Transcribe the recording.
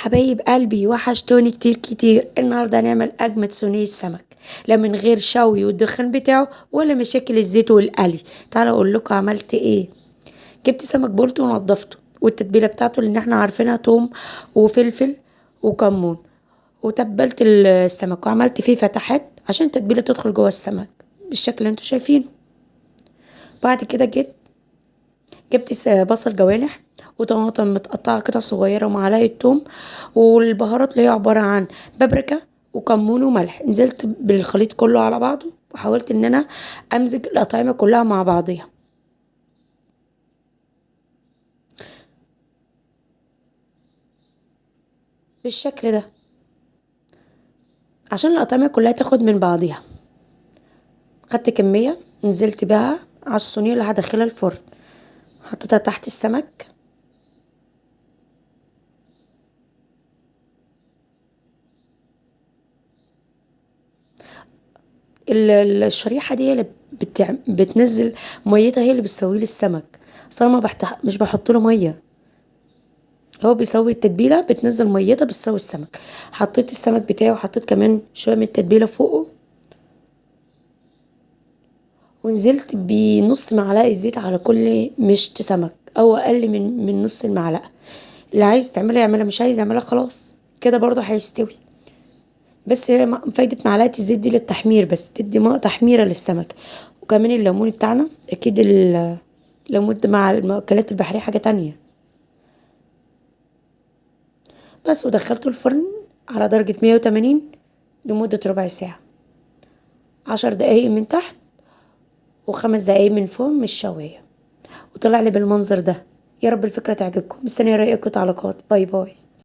حبايب قلبي وحشتوني كتير كتير. النهارده هنعمل اجمد صينيه سمك، لا من غير شوي والدخان بتاعه ولا مشاكل الزيت والقلي. تعالوا اقول لكم عملت ايه. جبت سمك بولت ونضفته، والتتبيله بتاعته اللي احنا عارفينها توم وفلفل وكمون، وتبلت السمك وعملت فيه فتحات عشان التتبيله تدخل جوه السمك بالشكل اللي انتوا شايفينه. بعد كده جبت بصل جوانح وطماطم متقطعة قطع صغيرة ومعلقة توم، والبهارات اللي هي عبارة عن بابريكا وكمون وملح. نزلت بالخليط كله على بعضه وحاولت ان انا امزج الاطعمة كلها مع بعضيها بالشكل ده عشان الاطعمة كلها تاخد من بعضيها. خدت كمية نزلت بها على الصينية اللي هدخلها الفرن، حطيتها تحت السمك. الشريحة دي هي اللي بتنزل ميتها، هي اللي بتسوي لي السمك. اصلا ما مش بحط له ميه، هو بيسوي التتبيله بتنزل ميتها بتسوي السمك. حطيت السمك بتاعي وحطيت كمان شويه من التتبيله فوقه، ونزلت بنص معلقه زيت على كل مشط سمك او اقل من نص المعلقه. اللي عايز تعملها يعملها، مش عايز يعملها خلاص كده برضه هيستوي. بس هي فايدة معلقة الزيت دي للتحمير، بس تدي تحميرة للسمك. وكمان الليمون بتاعنا اكيد الليمون ده مع المأكولات البحرية حاجة تانية. بس ودخلته الفرن على درجة 180 لمدة ربع ساعة، 10 دقايق من تحت و5 دقايق من فوق من الشواية، وطلع لي بالمنظر ده. يا رب الفكرة تعجبكم، مستنية رأيكم، تعليقات. باي باي.